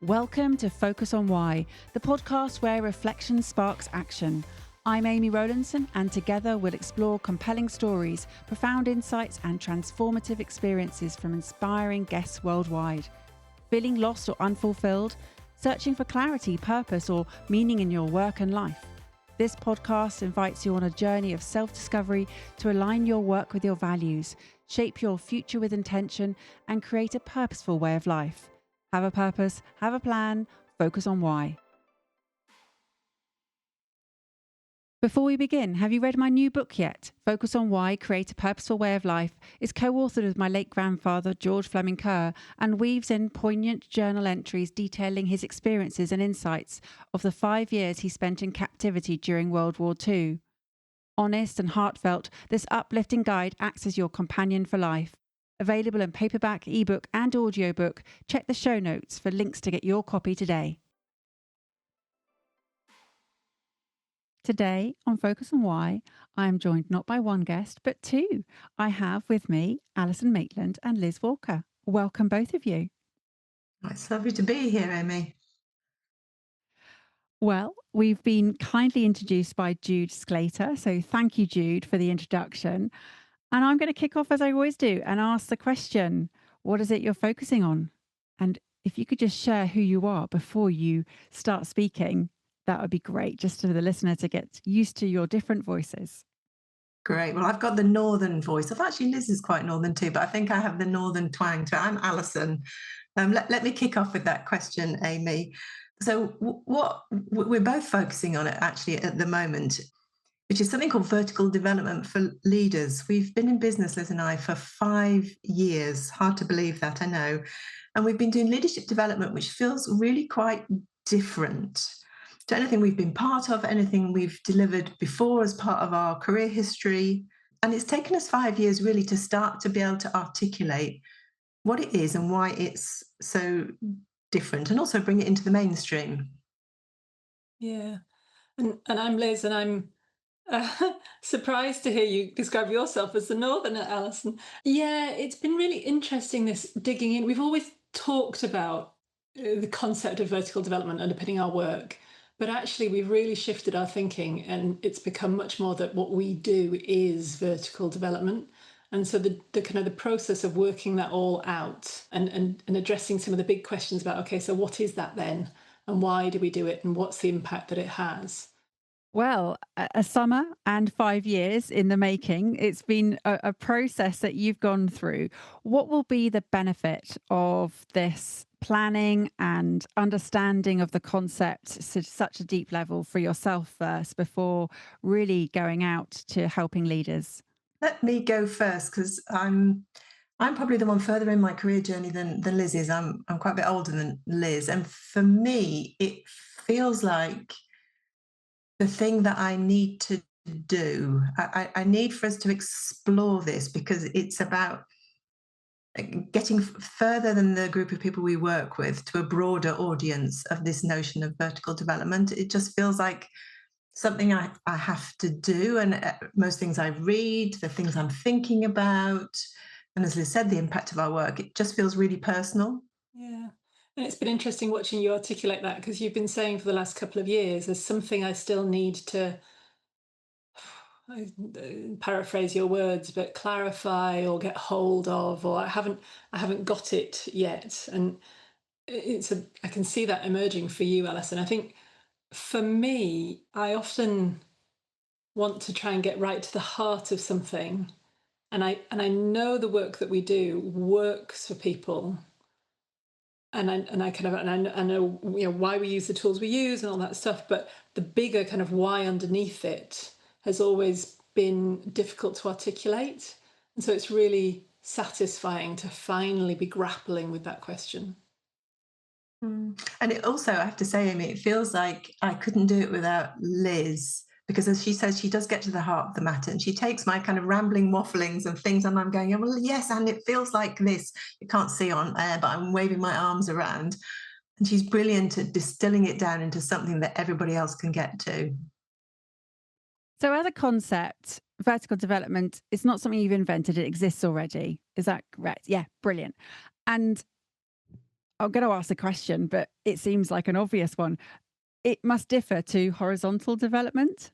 Welcome to Focus on Why, the podcast where reflection sparks action. I'm Amy Rowlandson, and together we'll explore compelling stories, profound insights, and transformative experiences from inspiring guests worldwide. Feeling lost or unfulfilled? Searching for clarity, purpose, or meaning in your work and life? This podcast invites you on a journey of self-discovery to align your work with your values, shape your future with intention, and create a purposeful way of life. Have a purpose, have a plan, focus on why. Before we begin, have you read my new book yet? Focus on Why, Create a Purposeful Way of Life is co-authored with my late grandfather, George Fleming Kerr, and weaves in poignant journal entries detailing his experiences and insights of the 5 years he spent in captivity during World War II. Honest and heartfelt, this uplifting guide acts as your companion for life. Available in paperback, ebook, and audiobook. Check the show notes for links to get your copy today. Today on Focus on Why, I am joined not by one guest, but two. I have with me Alison Maitland and Liz Walker. Welcome, both of you. It's lovely to be here, Amy. Well, we've been kindly introduced by Jude Sclater, so thank you, Jude, for the introduction. And I'm going to kick off as I always do and ask the question, what is it you're focusing on? And if you could just share who you are before you start speaking, that would be great, just for the listener to get used to your different voices. Great. Well, I've got the northern voice. Actually, Liz is quite northern too, but I think I have the northern twang to it. I'm Alison. Let me kick off with that question, Amy. So what we're both focusing on it actually at the moment, which is something called vertical development for leaders. We've been in business, Liz and I, for 5 years. Hard to believe that, I know. And we've been doing leadership development, which feels really quite different to anything we've been part of, anything we've delivered before as part of our career history. And it's taken us 5 years really to start to be able to articulate what it is and why it's so different, and also bring it into the mainstream. Yeah. And I'm Liz, and I'm surprised to hear you describe yourself as the northerner, Alison. Yeah, it's been really interesting, this digging in. We've always talked about the concept of vertical development underpinning our work, but actually we've really shifted our thinking, and it's become much more that what we do is vertical development. And so the kind of the process of working that all out and addressing some of the big questions about, okay, so what is that then? And why do we do it? And what's the impact that it has? Well, a summer and 5 years in the making. It's been a process that you've gone through. What will be the benefit of this planning and understanding of the concept to such a deep level for yourself first before really going out to helping leaders? Let me go first, because I'm probably the one further in my career journey than Liz is. I'm quite a bit older than Liz. And for me, it feels like the thing that I need to do. I need for us to explore this, because it's about getting further than the group of people we work with to a broader audience of this notion of vertical development. It just feels like something I have to do. And most things I read, the things I'm thinking about, and as Liz said, the impact of our work, it just feels really personal. Yeah. And it's been interesting watching you articulate that, because you've been saying for the last couple of years, there's something I still need to paraphrase your words, but clarify or get hold of, or I haven't got it yet. And I can see that emerging for you, Alison. I think for me, I often want to try and get right to the heart of something. And I know the work that we do works for people. And I know why we use the tools we use and all that stuff, but the bigger kind of why underneath it has always been difficult to articulate. And so it's really satisfying to finally be grappling with that question. And it also, I have to say, Amy, it feels like I couldn't do it without Liz, because as she says, she does get to the heart of the matter, and she takes my kind of rambling wafflings and things, and I'm going, well, yes, and it feels like this. You can't see on air, but I'm waving my arms around. And she's brilliant at distilling it down into something that everybody else can get to. So as a concept, vertical development is not something you've invented. It exists already. Is that correct? Yeah, brilliant. And I'm going to ask a question, but it seems like an obvious one. It must differ to horizontal development.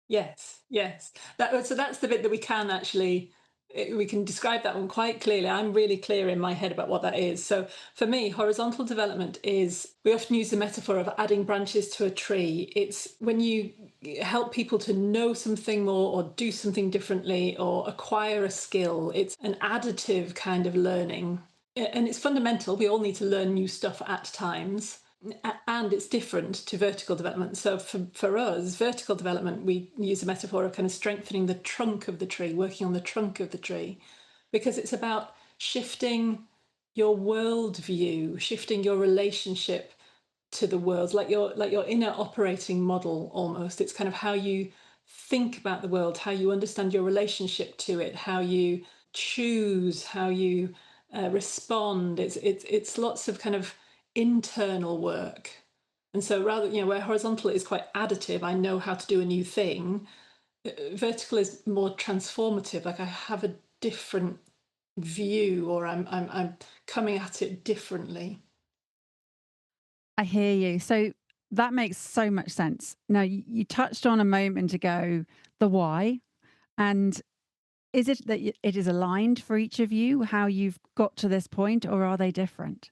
Yes. So that's the bit that we can actually, we can describe that one quite clearly. I'm really clear in my head about what that is. So for me, horizontal development is, we often use the metaphor of adding branches to a tree. It's when you help people to know something more or do something differently or acquire a skill. It's an additive kind of learning. And it's fundamental. We all need to learn new stuff at times. And it's different to vertical development. So for us, vertical development, we use a metaphor of kind of strengthening the trunk of the tree, working on the trunk of the tree, because it's about shifting your worldview, shifting your relationship to the world, like your inner operating model almost. It's kind of how you think about the world, how you understand your relationship to it, how you choose, how you respond. It's lots of kind of internal work. And so rather, where horizontal is quite additive, I know how to do a new thing, vertical is more transformative, like I have a different view, or I'm coming at it differently. I hear you. So that makes so much sense. Now, you touched on a moment ago the why, and is it that it is aligned for each of you, how you've got to this point, or are they different?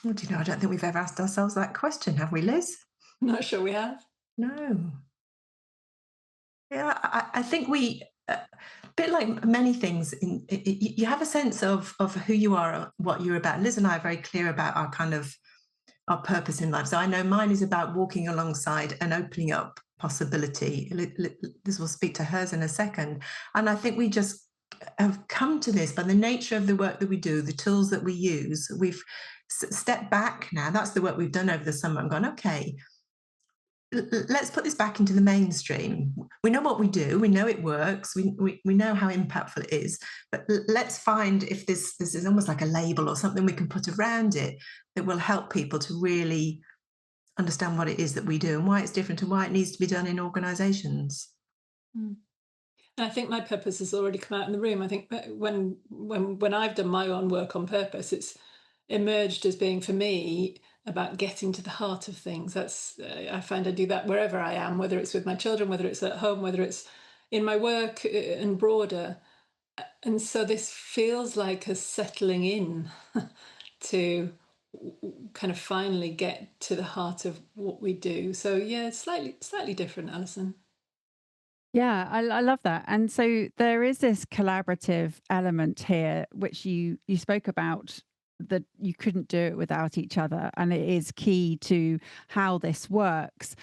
Well, do you know, I don't think we've ever asked ourselves that question, have we, Liz? Not sure we have. No. Yeah, I think we, a bit like many things, you have a sense of who you are, what you're about. Liz and I are very clear about our kind of our purpose in life. So I know mine is about walking alongside and opening up possibility. Liz will speak to hers in a second. And I think we just have come to this by the nature of the work that we do, the tools that we use. We've stepped back now. That's the work we've done over the summer and gone, okay, let's put this back into the mainstream. We know what we do. We know it works. We know how impactful it is. But let's find if this is almost like a label or something we can put around it that will help people to really understand what it is that we do and why it's different and why it needs to be done in organisations. And I think my purpose has already come out in the room. I think when I've done my own work on purpose, it's emerged as being, for me, about getting to the heart of things. That's I find I do that wherever I am, whether it's with my children, whether it's at home, whether it's in my work and broader. And so this feels like a settling in to kind of finally get to the heart of what we do. So yeah, it's slightly different, Alison. Yeah, I love that. And so there is this collaborative element here, which you spoke about, that you couldn't do it without each other. And it is key to how this works.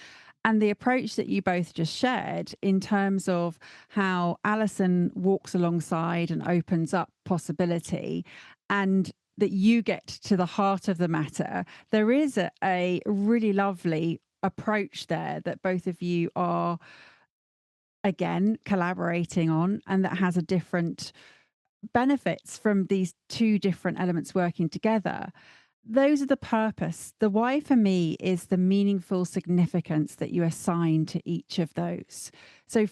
And the approach that you both just shared in terms of how Alison walks alongside and opens up possibility, and that you get to the heart of the matter. There is a really lovely approach there that both of you are, again, collaborating on, and that has a different benefits from these two different elements working together. Those are the purpose. The why for me is the meaningful significance that you assign to each of those. So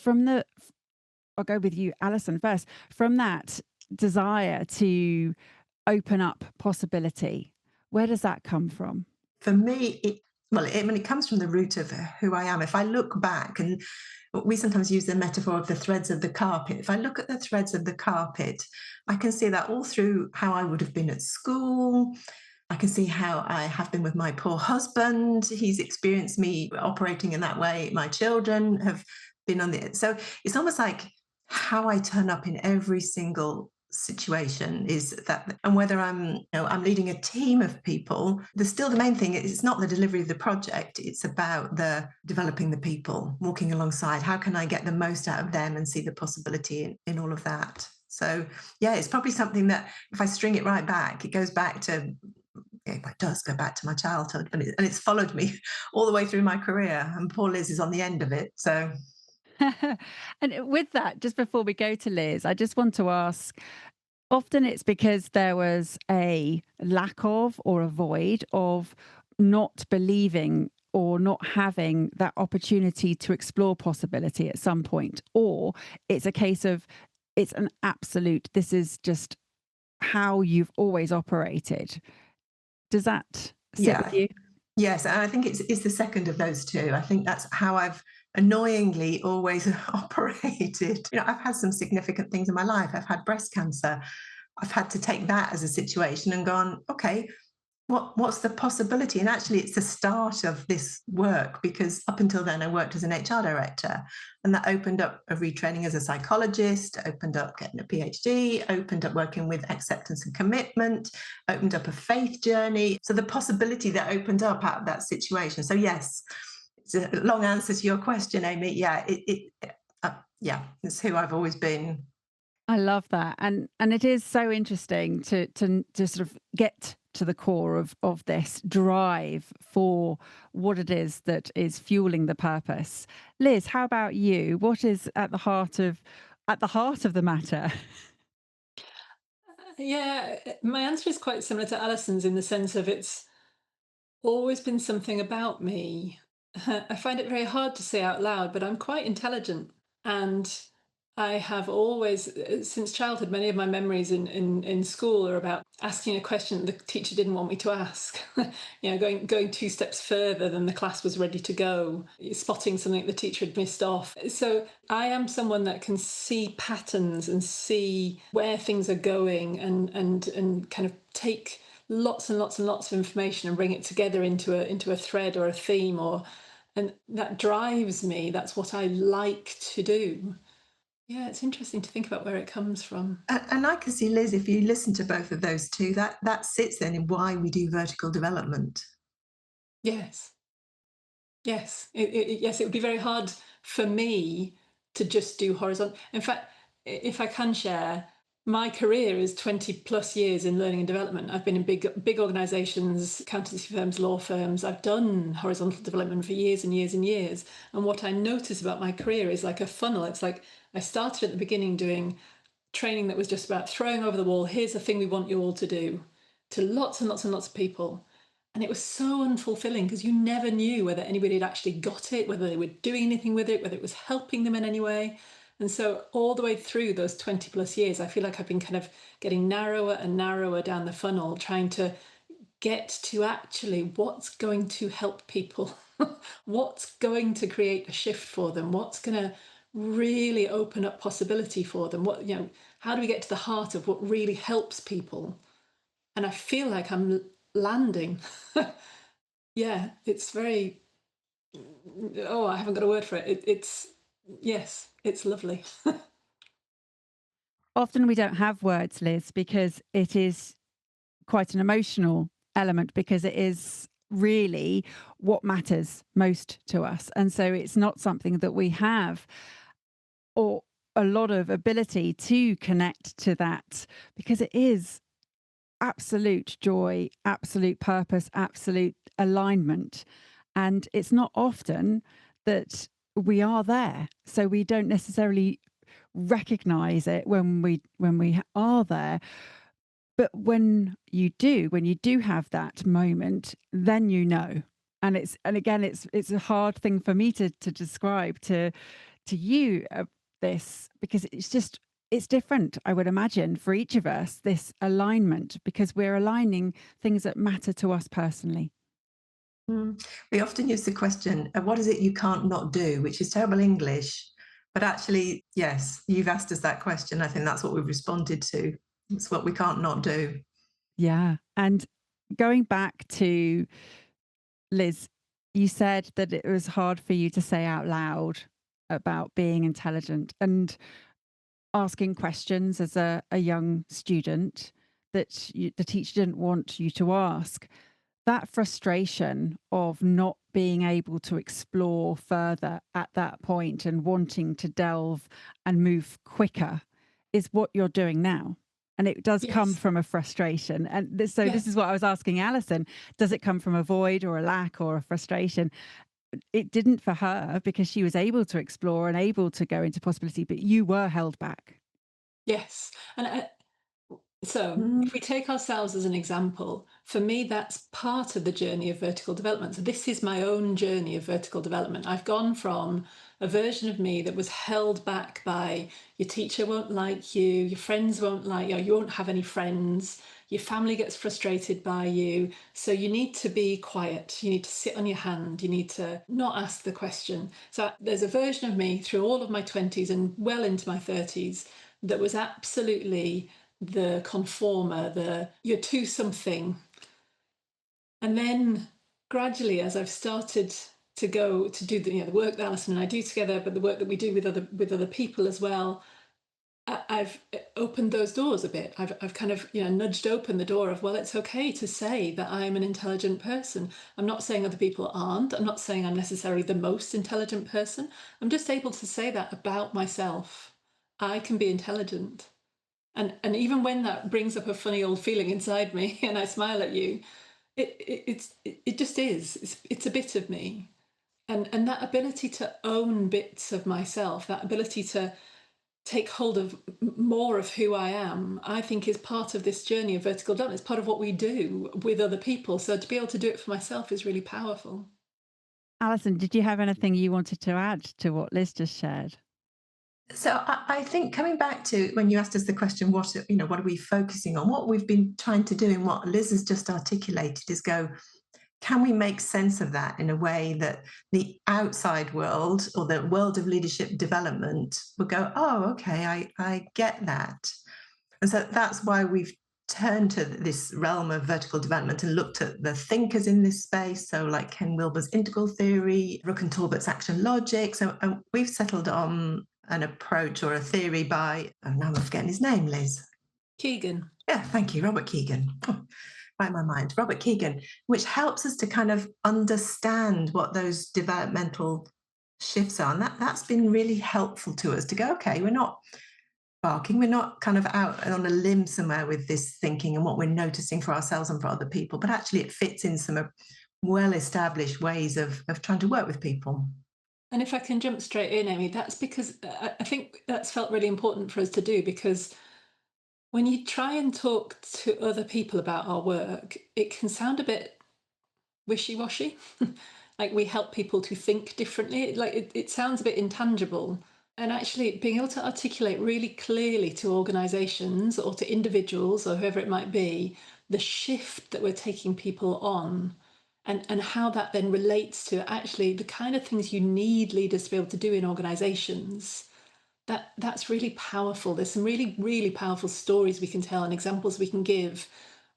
I'll go with you, Alison, first. From that desire to open up possibility, where does that come from? For me, it comes from the root of who I am. If I look back, and we sometimes use the metaphor of the threads of the carpet. If I look at the threads of the carpet, I can see that all through how I would have been at school. I can see how I have been with my poor husband. He's experienced me operating in that way. My children have been on the. So it's almost like how I turn up in every single situation is that, and whether I'm leading a team of people, there's still the main thing. It's not the delivery of the project. It's about the developing the people, walking alongside. How can I get the most out of them and see the possibility in all of that? So yeah, it's probably something that if I string it right back, it goes back to. It does go back to my childhood, but it's followed me all the way through my career. And poor Liz is on the end of it. So. And with that, just before we go to Liz, I just want to ask, often it's because there was a lack of or a void of not believing or not having that opportunity to explore possibility at some point, or it's a case of it's an absolute, this is just how you've always operated. Does that sit with you? Yes, and I think it's the second of those two. I think that's how I've annoyingly always operated. I've had some significant things in my life. I've had breast cancer. I've had to take that as a situation and gone, okay, what's the possibility? And actually, it's the start of this work, because up until then, I worked as an HR director, and that opened up a retraining as a psychologist, opened up getting a PhD, opened up working with acceptance and commitment, opened up a faith journey. So the possibility that opened up out of that situation. So yes, it's a long answer to your question, Amy. Yeah, it's who I've always been. I love that, and it is so interesting to sort of get to the core of this drive for what it is that is fueling the purpose. Liz, how about you? What is at the heart of the matter? Yeah, my answer is quite similar to Alison's in the sense of it's always been something about me. I find it very hard to say out loud, but I'm quite intelligent. And I have always, since childhood, many of my memories in school are about asking a question that the teacher didn't want me to ask. Going 2 steps further than the class was ready to go, spotting something the teacher had missed off. So I am someone that can see patterns and see where things are going and kind of take lots and lots and lots of information and bring it together into a thread or a theme, and that drives me. That's what I like to do. Yeah, it's interesting to think about where it comes from. And I can see, Liz, if you listen to both of those two, that sits then in why we do vertical development. Yes. Yes. Yes, it would be very hard for me to just do horizontal. In fact, if I can share, my career is 20 plus years in learning and development. I've been in big organizations, accountancy firms, law firms. I've done horizontal development for years and years and years. And what I notice about my career is like a funnel. It's like I started at the beginning doing training that was just about throwing over the wall, here's the thing we want you all to do, to lots and lots and lots of people. And it was so unfulfilling because you never knew whether anybody had actually got it, whether they were doing anything with it, whether it was helping them in any way. And so all the way through those 20 plus years, I feel like I've been kind of getting narrower and narrower down the funnel, trying to get to actually what's going to help people, what's going to create a shift for them, what's going to really open up possibility for them. How do we get to the heart of what really helps people? And I feel like I'm landing. Yeah, it's very, I haven't got a word for it. Yes, it's lovely. Often we don't have words, Liz, because it is quite an emotional element, because it is really what matters most to us. And so it's not something that we have or a lot of ability to connect to that, because it is absolute joy, absolute purpose, absolute alignment. And it's not often that we are there. So we don't necessarily recognize it when we are there. But when you do have that moment, then you know. And it's a hard thing for me to describe to you, this, because it's different, I would imagine, for each of us, this alignment, because we're aligning things that matter to us personally. We often use the question, what is it you can't not do, which is terrible English. But actually, yes, you've asked us that question. I think that's what we've responded to. It's what we can't not do. Yeah. And going back to Liz, you said that it was hard for you to say out loud about being intelligent and asking questions as a young student that the teacher didn't want you to ask. That frustration of not being able to explore further at that point and wanting to delve and move quicker is what you're doing now. And it does come from a frustration. And this is what I was asking Alison. Does it come from a void or a lack or a frustration? It didn't for her, because she was able to explore and able to go into possibility, but you were held back. Yes. And so if we take ourselves as an example, for me, that's part of the journey of vertical development. So this is my own journey of vertical development. I've gone from a version of me that was held back by your teacher won't like you, your friends won't like you, you won't have any friends, your family gets frustrated by you, so you need to be quiet, you need to sit on your hand, you need to not ask the question. So there's a version of me through all of my 20s and well into my 30s that was absolutely the conformer, the you're too something. And then gradually, as I've started to go to do the work that Alison and I do together, but the work that we do with other people as well, I've opened those doors a bit. I've kind of nudged open the door of, well, it's okay to say that I'm an intelligent person. I'm not saying other people aren't. I'm not saying I'm necessarily the most intelligent person. I'm just able to say that about myself. I can be intelligent. And even when that brings up a funny old feeling inside me and I smile at you, it just is. It's a bit of me. And that ability to own bits of myself, that ability to take hold of more of who I am, I think is part of this journey of vertical development. It's part of what we do with other people. So to be able to do it for myself is really powerful. Alison, did you have anything you wanted to add to what Liz just shared? So I think coming back to when you asked us the question, what are we focusing on? What we've been trying to do and what Liz has just articulated is go, can we make sense of that in a way that the outside world or the world of leadership development will go, oh, okay, I get that. And so that's why we've turned to this realm of vertical development and looked at the thinkers in this space. So like Ken Wilber's integral theory, Rooke and Torbert's action logic. So we've settled on an approach or a theory by, now I'm forgetting his name, Liz. Kegan. Yeah, thank you, Robert Kegan. Right in my mind, Robert Kegan, which helps us to kind of understand what those developmental shifts are. And that's been really helpful to us to go, okay, we're not barking, we're not kind of out on a limb somewhere with this thinking and what we're noticing for ourselves and for other people, but actually it fits in some well-established ways of trying to work with people. And if I can jump straight in, Amy, that's because I think that's felt really important for us to do, because when you try and talk to other people about our work, it can sound a bit wishy-washy. Like we help people to think differently. Like it sounds a bit intangible. And actually being able to articulate really clearly to organizations or to individuals or whoever it might be, the shift that we're taking people on and how that then relates to actually the kind of things you need leaders to be able to do in organizations, that's really powerful. There's some really, really powerful stories we can tell and examples we can give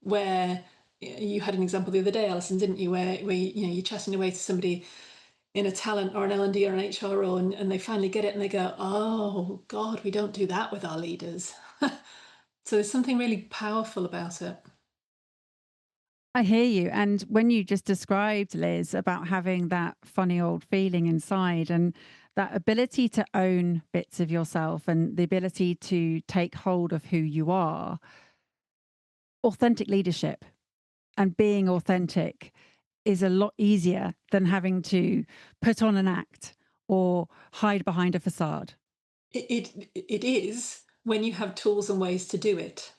where you had an example the other day, Alison, didn't you, where you're chatting away to somebody in a talent or an L&D or an HR role and they finally get it and they go, oh God, we don't do that with our leaders. So there's something really powerful about it. I hear you. And when you just described, Liz, about having that funny old feeling inside and that ability to own bits of yourself and the ability to take hold of who you are, authentic leadership and being authentic is a lot easier than having to put on an act or hide behind a facade. It is when you have tools and ways to do it.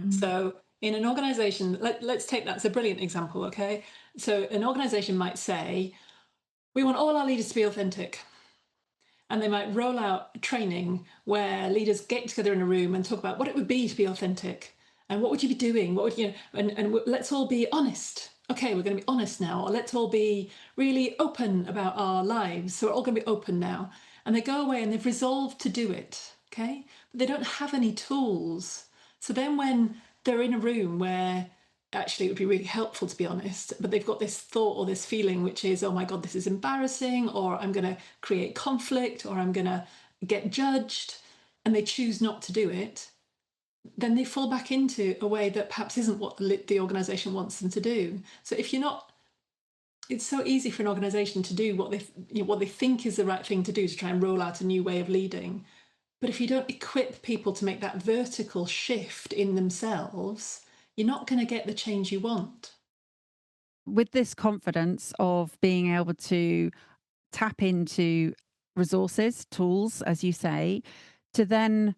So in an organization, let's take that as a brilliant example, okay? So an organization might say, we want all our leaders to be authentic. And they might roll out training where leaders get together in a room and talk about what it would be to be authentic and what would you be doing? What would and let's all be honest. Okay, we're going to be honest now, or let's all be really open about our lives. So we're all going to be open now. And they go away and they've resolved to do it, okay? But they don't have any tools. So then when they're in a room where actually it would be really helpful to be honest, but they've got this thought or this feeling which is, oh my God, this is embarrassing, or I'm going to create conflict, or I'm going to get judged, and they choose not to do it, then they fall back into a way that perhaps isn't what the organisation wants them to do. So if you're not, it's so easy for an organisation to do what they think is the right thing to do to try and roll out a new way of leading. But if you don't equip people to make that vertical shift in themselves, you're not going to get the change you want. With this confidence of being able to tap into resources, tools, as you say, to then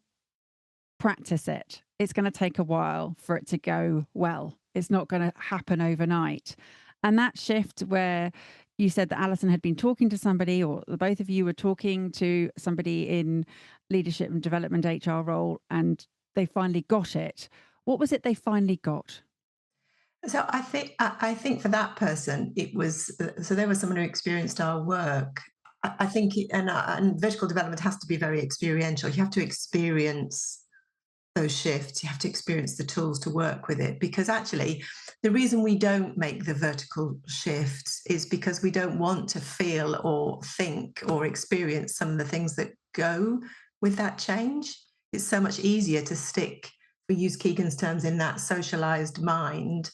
practice it, it's going to take a while for it to go well. It's not going to happen overnight. And that shift where you said that Alison had been talking to somebody, or the both of you were talking to somebody in leadership and development HR role, and they finally got it. What was it they finally got? So I think for that person, it was so there was someone who experienced our work. I think, and vertical development has to be very experiential. You have to experience those shifts. You have to experience the tools to work with it, because actually the reason we don't make the vertical shifts is because we don't want to feel or think or experience some of the things that go with that change. It's so much easier to stick, we use Kegan's terms, in that socialized mind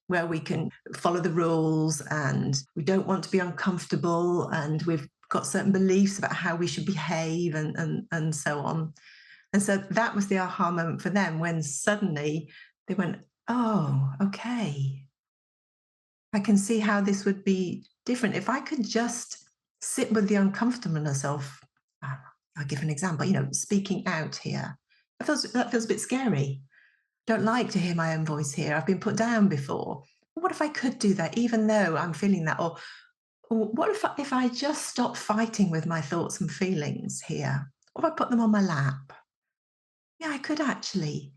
where we can follow the rules and we don't want to be uncomfortable and we've got certain beliefs about how we should behave and so on. And so that was the aha moment for them, when suddenly they went, oh, okay, I can see how this would be different. If I could just sit with the uncomfortableness of, I'll give an example, speaking out here. That feels a bit scary. Don't like to hear my own voice here. I've been put down before. What if I could do that, even though I'm feeling that? Or what if I just stop fighting with my thoughts and feelings here? What if I put them on my lap? Yeah, I could actually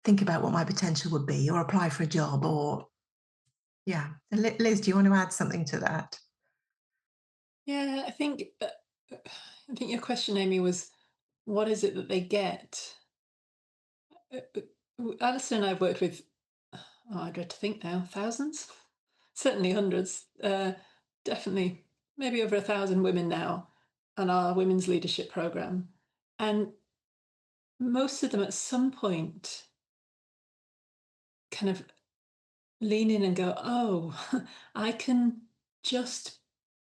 think about what my potential would be, or apply for a job, or yeah. Liz, do you want to add something to that? Yeah, I think your question, Amy, was what is it that they get? Alison and I have worked with, I dread to think now, thousands, certainly hundreds, definitely maybe over 1,000 women now on our women's leadership program. And most of them at some point kind of lean in and go, oh, I can just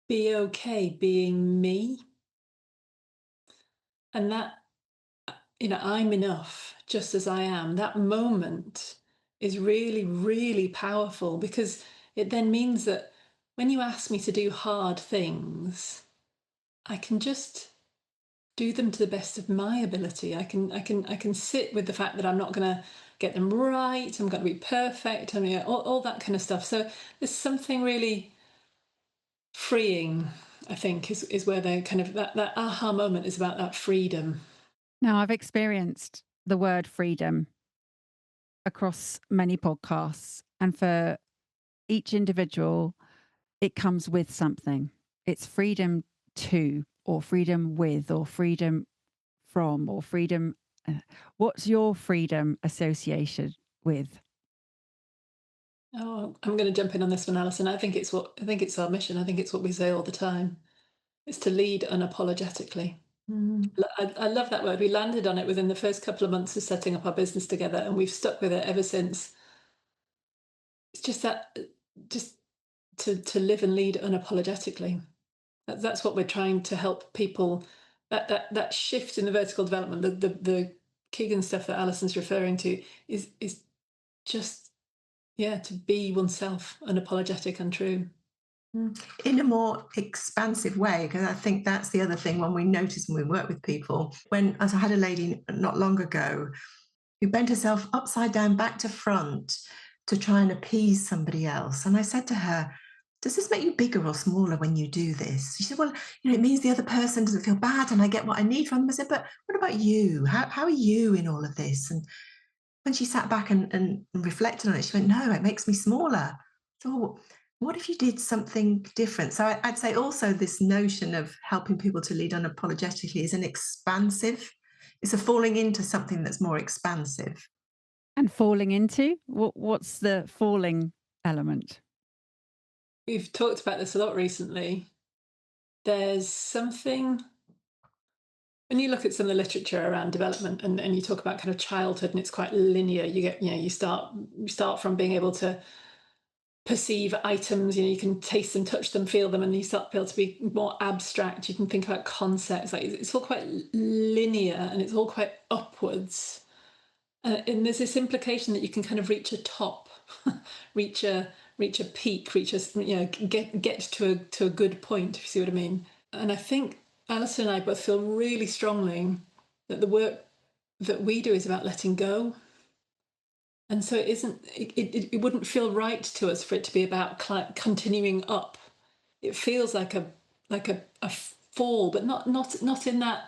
be okay being me. And that, I'm enough just as I am. That moment is really, really powerful, because it then means that when you ask me to do hard things, I can just do them to the best of my ability. I can sit with the fact that I'm not going to get them right. I'm going to be perfect. I mean, all that kind of stuff. So there's something really freeing, I think, is where they kind of that aha moment is about that freedom. Now, I've experienced the word freedom across many podcasts, and for each individual, it comes with something. It's freedom to, or freedom with, or freedom from, or freedom. What's your freedom associated with? Oh, I'm going to jump in on this one, Alison. I think it's our mission. I think it's what we say all the time. It's to lead unapologetically. I love that word. We landed on it within the first couple of months of setting up our business together, and we've stuck with it ever since. It's just that, just to live and lead unapologetically. That's what we're trying to help people. That shift in the vertical development, the Kegan stuff that Alison's referring to, is just, to be oneself, unapologetic and true. In a more expansive way, because I think that's the other thing when we notice when we work with people. As I had a lady not long ago who bent herself upside down, back to front, to try and appease somebody else. And I said to her, does this make you bigger or smaller when you do this? She said, well, it means the other person doesn't feel bad and I get what I need from them. I said, but what about you? How are you in all of this? And when she sat back and reflected on it, she went, no, it makes me smaller. So what if you did something different? So I'd say also this notion of helping people to lead unapologetically is an expansive. It's a falling into something that's more expansive. And falling into? What's the falling element? We've talked about this a lot recently. There's something, when you look at some of the literature around development, and you talk about kind of childhood, and it's quite linear. You start from being able to perceive items, you can taste them, touch them, feel them, and you start to be able to be more abstract. You can think about concepts. Like, it's all quite linear and it's all quite upwards. And there's this implication that you can kind of reach a top, reach a peak, get to a good point, if you see what I mean. And I think Alison and I both feel really strongly that the work that we do is about letting go. And so it wouldn't feel right to us for it to be about continuing up. it feels like a fall, but not in that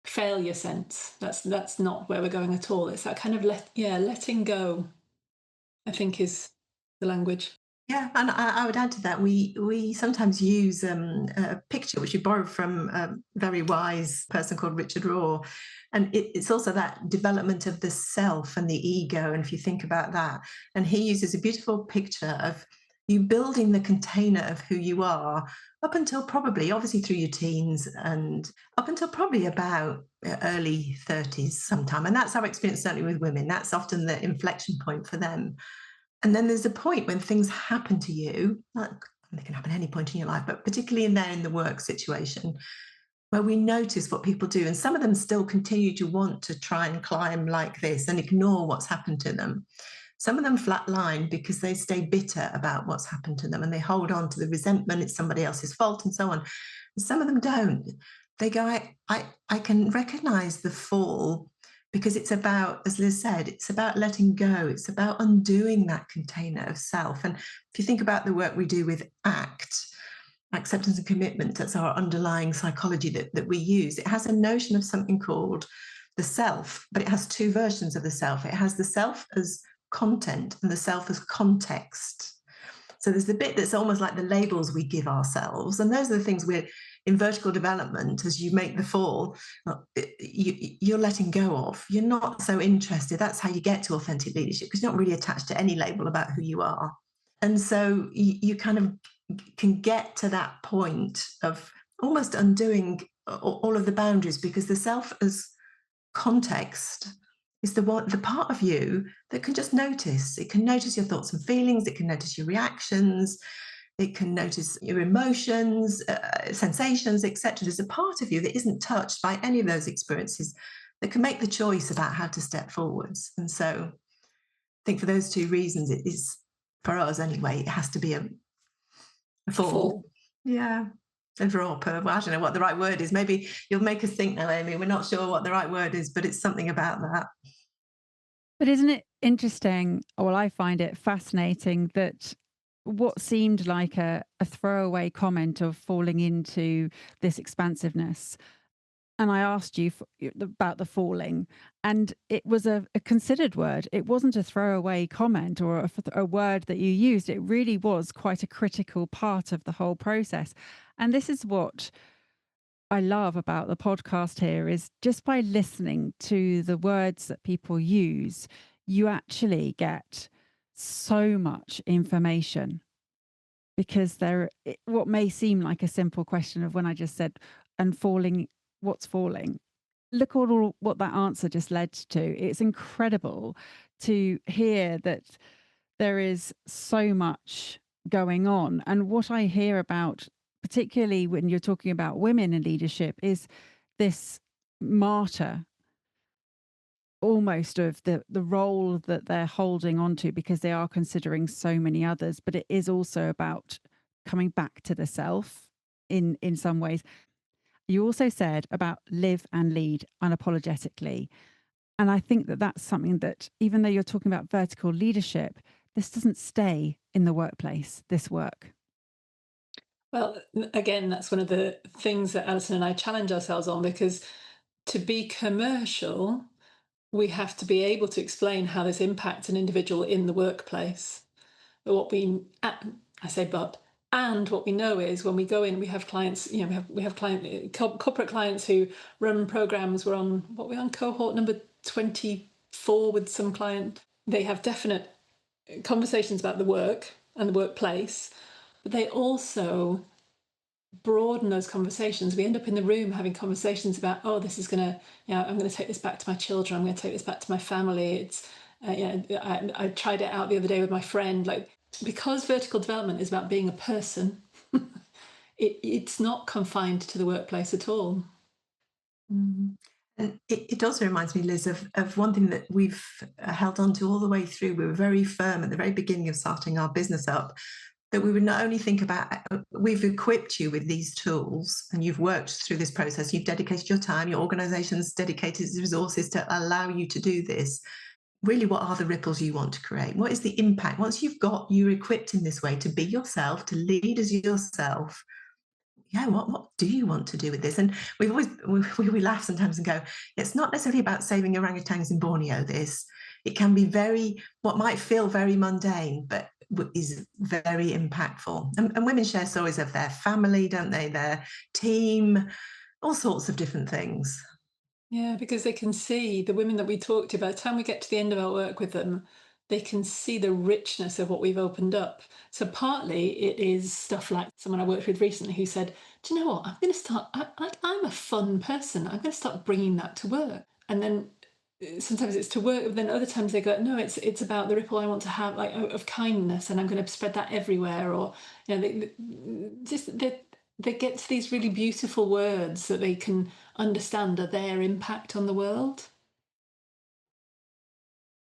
failure sense. That's not where we're going at all. It's that kind of letting go, I think, is the language. Yeah, and I would add to that, we sometimes use a picture which we borrowed from a very wise person called Richard Rohr, and it's also that development of the self and the ego. And if you think about that, and he uses a beautiful picture of you building the container of who you are up until probably, obviously through your teens and up until probably about early 30s sometime. And that's our experience, certainly with women. That's often the inflection point for them. And then there's a point when things happen to you, like, they can happen at any point in your life, but particularly in the work situation, where we notice what people do. And some of them still continue to want to try and climb like this and ignore what's happened to them. Some of them flatline because they stay bitter about what's happened to them and they hold on to the resentment, it's somebody else's fault and so on. And some of them don't. They go, I can recognize the fall, because it's about, as Liz said, it's about letting go. It's about undoing that container of self. And if you think about the work we do with ACT, acceptance and commitment, that's our underlying psychology that we use. It has a notion of something called the self, but it has two versions of the self. It has the self as content and the self as context. So there's the bit that's almost like the labels we give ourselves. And those are the things we're in vertical development, as you make the fall, you're letting go of. You're not so interested. That's how you get to authentic leadership, because you're not really attached to any label about who you are. And so you kind of can get to that point of almost undoing all of the boundaries, because the self as context is the part of you that can just notice. It can notice your thoughts and feelings. It can notice your reactions. It can notice your emotions, sensations, etc. There's a part of you that isn't touched by any of those experiences, that can make the choice about how to step forwards. And so I think for those two reasons, it is, for us anyway, it has to be a fall. Yeah. A drop. Well, I don't know what the right word is. Maybe you'll make us think now, Amy. We're not sure what the right word is, but it's something about that. But isn't it interesting? Well, I find it fascinating that what seemed like a throwaway comment of falling into this expansiveness, and I asked you about the falling, and it was a considered word. It wasn't a throwaway comment or a word that you used. It really was quite a critical part of the whole process. And this is what I love about the podcast here, is just by listening to the words that people use, you actually get so much information, because what may seem like a simple question of when I just said, and falling, what's falling? Look at all what that answer just led to. It's incredible to hear that there is so much going on. And what I hear about, particularly when you're talking about women in leadership, is this martyr almost of the role that they're holding on to, because they are considering so many others. But it is also about coming back to the self in some ways. You also said about live and lead unapologetically. And I think that that's something that, even though you're talking about vertical leadership, this doesn't stay in the workplace, this work. Well, again, that's one of the things that Alison and I challenge ourselves on, because to be commercial, we have to be able to explain how this impacts an individual in the workplace. But what we know is, when we go in, we have clients, we have corporate clients who run programs. We're on cohort number 24 with some client. They have definite conversations about the work and the workplace, but they also broaden those conversations. We end up in the room having conversations about, this is going to, I'm going to take this back to my children. I'm going to take this back to my family. It's, I tried it out the other day with my friend. Because vertical development is about being a person, it's not confined to the workplace at all. Mm-hmm. And it also reminds me, Liz, of one thing that we've held on to all the way through. We were very firm at the very beginning of starting our business up, that we would not only think about, we've equipped you with these tools and you've worked through this process, you've dedicated your time, your organization's dedicated resources to allow you to do this. really, what are the ripples you want to create? What is the impact? Once you're equipped in this way to be yourself, to lead as yourself, yeah, what do you want to do with this? And we laugh sometimes and go, it's not necessarily about saving orangutans in Borneo. It can be what might feel very mundane, but is very impactful. And women share stories of their family, don't they? Their team, all sorts of different things. Yeah, because they can see the women that we talked to, by the time we get to the end of our work with them, they can see the richness of what we've opened up. So partly it is stuff like someone I worked with recently who said, do you know what, I'm going to start, I'm a fun person, I'm going to start bringing that to work. And then sometimes it's to work, but then other times they go, no, it's about the ripple I want to have, like, of kindness, and I'm going to spread that everywhere. Or, you know, they get to these really beautiful words that they can understand are their impact on the world.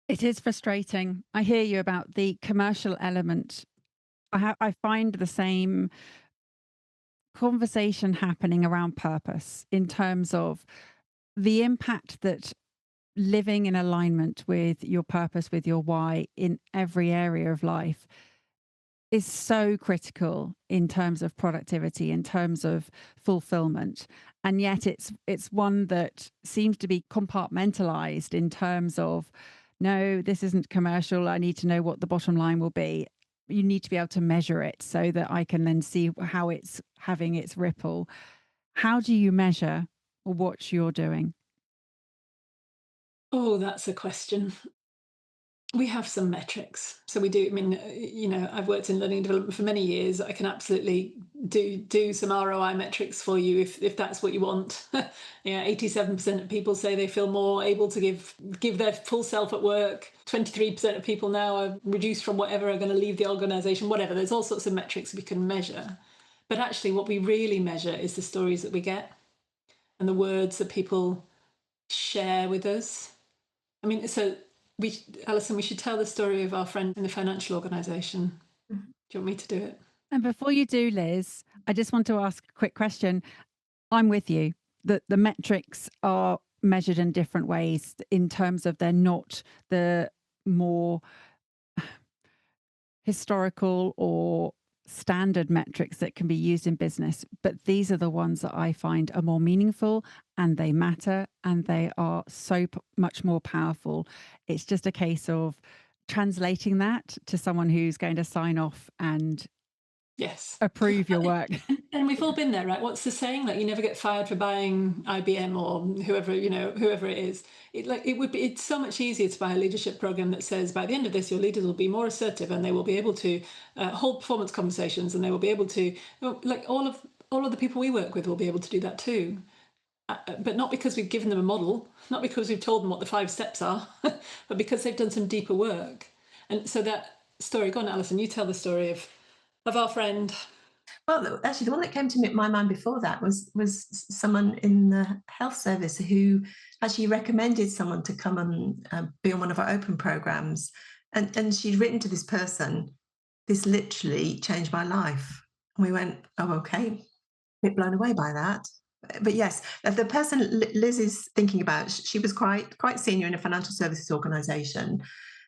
It is frustrating. I hear you about the commercial element. I find the same conversation happening around purpose, in terms of the impact that living in alignment with your purpose, with your why in every area of life is so critical in terms of productivity, in terms of fulfillment. And yet it's one that seems to be compartmentalized in terms of, no, this isn't commercial. I need to know what the bottom line will be. You need to be able to measure it so that I can then see how it's having its ripple. How do you measure what you're doing? Oh, that's a question. We have some metrics. So we do, I mean, you know, I've worked in learning and development for many years. I can absolutely do some ROI metrics for you if that's what you want. Yeah, 87% of people say they feel more able to give their full self at work. 23% of people now are reduced from whatever, are going to leave the organization, whatever. There's all sorts of metrics we can measure. But actually what we really measure is the stories that we get and the words that people share with us. I mean, so Alison, we should tell the story of our friend in the financial organisation. Mhm. Do you want me to do it? And before you do, Liz, I just want to ask a quick question. I'm with you that the metrics are measured in different ways, in terms of they're not the more historical or standard metrics that can be used in business, but these are the ones that I find are more meaningful, and they matter, and they are so much more powerful. It's just a case of translating that to someone who's going to sign off and Yes. approve your work. And we've all been there, right? What's the saying? Like, you never get fired for buying IBM or whoever, whoever it is. It's so much easier to buy a leadership program that says, by the end of this, your leaders will be more assertive, and they will be able to hold performance conversations, and they will be able to, like, all of the people we work with will be able to do that too. But not because we've given them a model, not because we've told them what the 5 steps are, but because they've done some deeper work. And so that story, go on, Alison, you tell the story of our friend. Well, actually, the one that came to my mind before that was someone in the health service who actually recommended someone to come and be on one of our open programs, and she'd written to this person, "This literally changed my life." And we went, "Oh, okay," a bit blown away by that. But yes, the person Liz is thinking about, she was quite senior in a financial services organisation,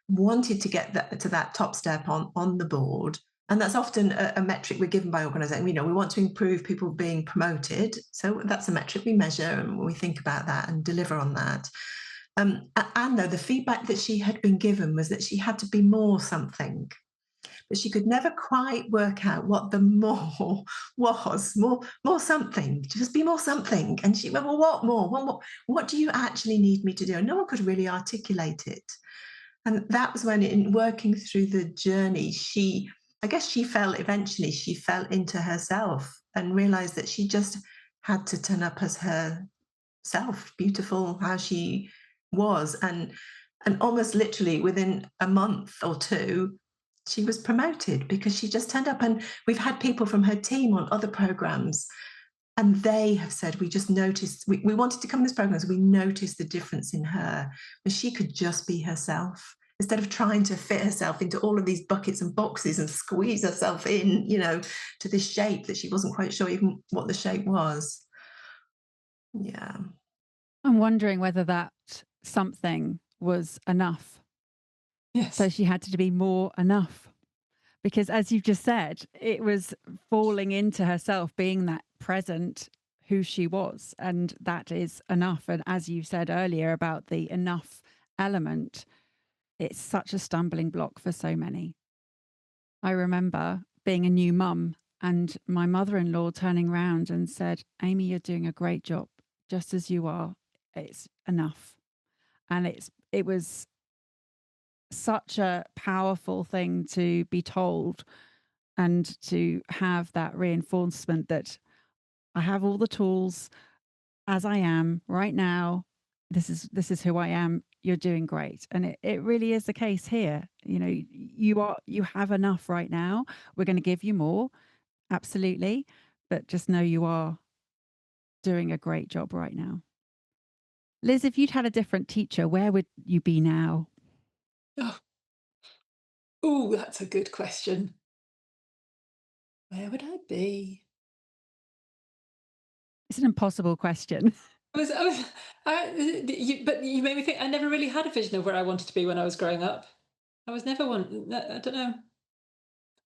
wanted to get to that top step on the board. And that's often a metric we're given by organisations. We want to improve people being promoted. So that's a metric we measure, and we think about that and deliver on that. And though the feedback that she had been given was that she had to be more something, but she could never quite work out what the more was. More something, just be more something. And she went, well, what more? What do you actually need me to do? And no one could really articulate it. And that was when, in working through the journey, I guess she fell into herself and realized that she just had to turn up as herself, beautiful how she was. And almost literally within a month or two, she was promoted because she just turned up. And we've had people from her team on other programs, and they have said, we just noticed, we wanted to come to this program, so we noticed the difference in her, but she could just be herself. Instead of trying to fit herself into all of these buckets and boxes and squeeze herself in, to this shape that she wasn't quite sure even what the shape was. Yeah. I'm wondering whether that something was enough Yes. So she had to be more enough. Because as you've just said, it was falling into herself, being that present who she was. And that is enough. And as you said earlier about the enough element, it's such a stumbling block for so many. I remember being a new mum and my mother-in-law turning around and said, Amy, you're doing a great job, just as you are. It's enough. And it was such a powerful thing to be told and to have that reinforcement that I have all the tools as I am right now. This is who I am. You're doing great. And it really is the case here. You know, you have enough right now. We're going to give you more. Absolutely. But just know you are doing a great job right now. Liz, if you'd had a different teacher, where would you be now? Oh, that's a good question. Where would I be? It's an impossible question. But you made me think. I never really had a vision of where I wanted to be when I was growing up. I was never one. I don't know.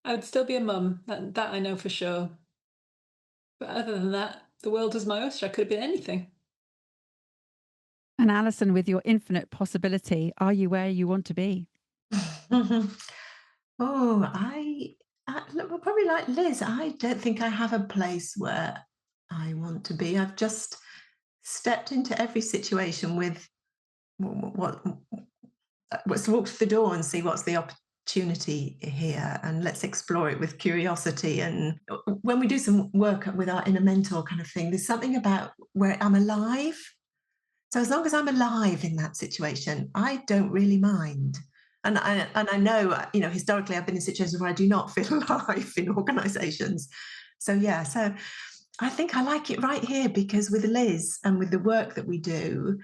I would still be a mum. That I know for sure. But other than that, the world was my oyster. I could have been anything. And Alison, with your infinite possibility, are you where you want to be? Oh, look, probably like Liz. I don't think I have a place where I want to be. I've just stepped into every situation with let's walk through the door and see what's the opportunity here, and let's explore it with curiosity. And when we do some work with our inner mentor kind of thing, there's something about where I'm alive. So as long as I'm alive in that situation, I don't really mind. And I know, historically I've been in situations where I do not feel alive in organisations. So yeah, so I think I like it right here, because with Liz and with the work that we do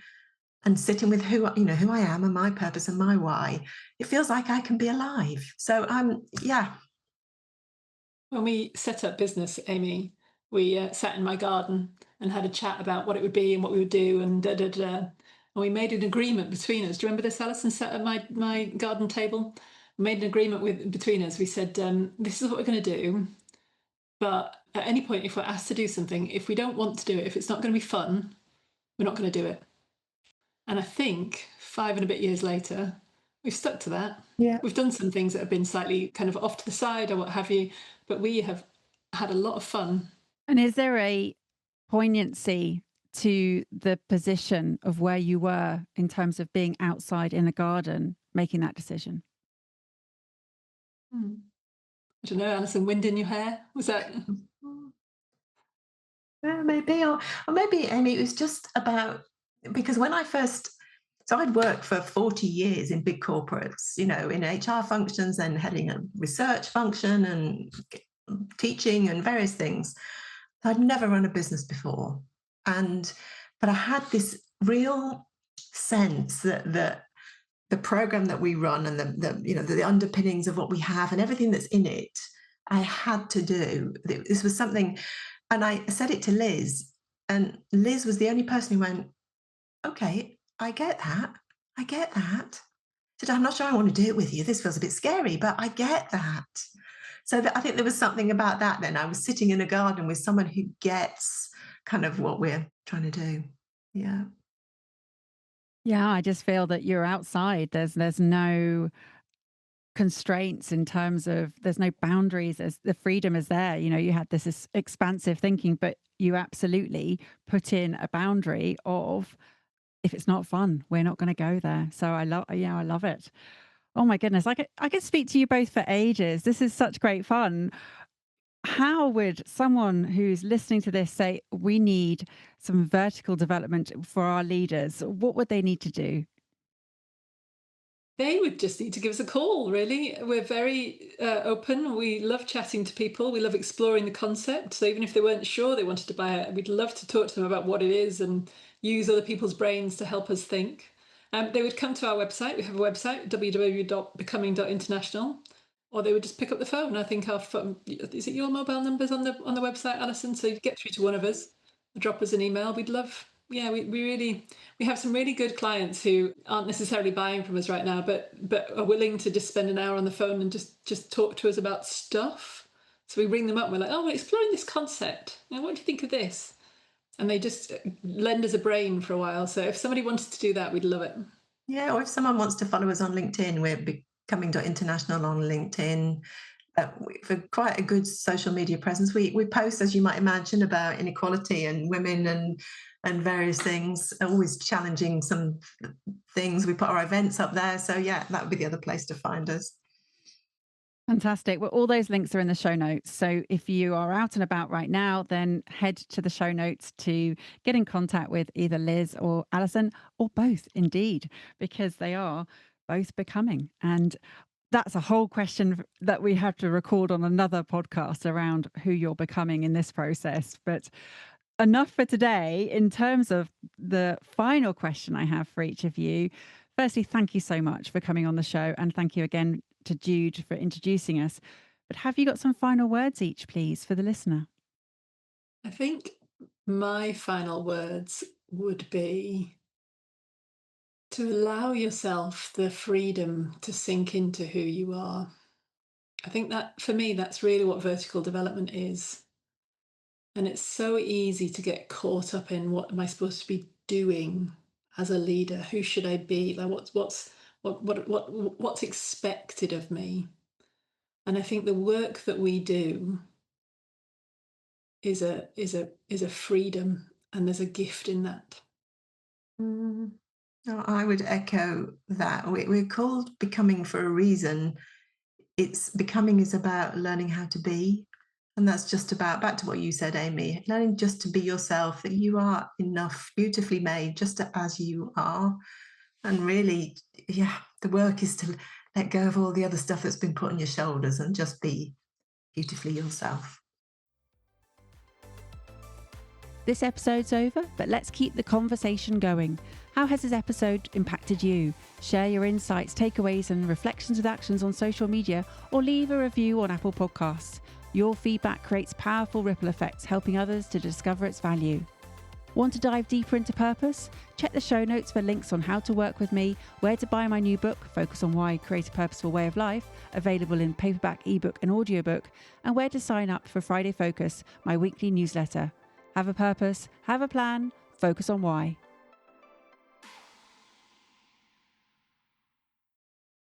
and sitting with who I am and my purpose and my why, it feels like I can be alive. So yeah. When we set up business, Amy, we sat in my garden and had a chat about what it would be and what we would do, and da da da. And we made an agreement between us. Do you remember this, Alison? Sat at my garden table. We made an agreement between us. We said, this is what we're going to do. But at any point, if we're asked to do something, if we don't want to do it, if it's not going to be fun, we're not going to do it. And I think 5 and a bit years later, we've stuck to that. Yeah. We've done some things that have been slightly kind of off to the side or what have you, but we have had a lot of fun. And is there a poignancy to the position of where you were in terms of being outside in a garden, making that decision? I don't know, Alison, wind in your hair? Was that? Yeah, maybe, or maybe, Amy, it was just about, because when I first, so I'd worked for 40 years in big corporates, in HR functions and heading a research function and teaching and various things. I'd never run a business before. But I had this real sense that the program that we run and the underpinnings of what we have and everything that's in it, I had to do. This was something, and I said it to Liz, and Liz was the only person who went, okay, I get that. I get that. I said, I'm not sure I want to do it with you. This feels a bit scary, but I get that. So I think there was something about that then. I was sitting in a garden with someone who gets kind of what we're trying to do. Yeah. Yeah, I just feel that you're outside. There's no constraints in terms of, there's no boundaries. The freedom is there. You had this expansive thinking, but you absolutely put in a boundary of, if it's not fun, we're not going to go there. So I love it. Oh my goodness, I could speak to you both for ages. This is such great fun. How would someone who's listening to this say, we need some vertical development for our leaders? What would they need to do? They would just need to give us a call, really. We're very open. We love chatting to people. We love exploring the concept. So even if they weren't sure they wanted to buy it, we'd love to talk to them about what it is and use other people's brains to help us think. They would come to our website. We have a website, www.becoming.international, or they would just pick up the phone. I think our phone, is it your mobile numbers on the website, Alison? So you get through to one of us, drop us an email. We'd love we have some really good clients who aren't necessarily buying from us right now, but are willing to just spend an hour on the phone and just talk to us about stuff. So we ring them up and we're like, oh, we're exploring this concept. Now, what do you think of this? And they just lend us a brain for a while. So if somebody wanted to do that, we'd love it. Yeah, or if someone wants to follow us on LinkedIn, we're becoming.international on LinkedIn. For quite a good social media presence. We post, as you might imagine, about inequality and women and various things, always challenging some things. We put our events up there. So yeah, that would be the other place to find us. Fantastic. Well, all those links are in the show notes. So if you are out and about right now, then head to the show notes to get in contact with either Liz or Alison, or both indeed, because they are both becoming. And that's a whole question that we have to record on another podcast around who you're becoming in this process. But enough for today. In terms of the final question I have for each of you, firstly, thank you so much for coming on the show. And thank you again to Jude for introducing us. But have you got some final words each, please, for the listener? I think my final words would be to allow yourself the freedom to sink into who you are. I think that, for me, that's really what vertical development is. And it's so easy to get caught up in, what am I supposed to be doing as a leader? Who should I be? Like, what's expected of me? And I think the work that we do is a freedom, and there's a gift in that. No, I would echo that. We're called becoming for a reason. It's becoming is about learning how to be. And that's just about, back to what you said, Amy, learning just to be yourself, that you are enough, beautifully made, just as you are. And really, yeah, the work is to let go of all the other stuff that's been put on your shoulders and just be beautifully yourself. This episode's over, but let's keep the conversation going. How has this episode impacted you? Share your insights, takeaways, and reflections with actions on social media, or leave a review on Apple Podcasts. Your feedback creates powerful ripple effects, helping others to discover its value. Want to dive deeper into purpose? Check the show notes for links on how to work with me, where to buy my new book, Focus on Why, Create a Purposeful Way of Life, available in paperback, ebook, and audiobook, and where to sign up for Friday Focus, my weekly newsletter. Have a purpose, have a plan, focus on why.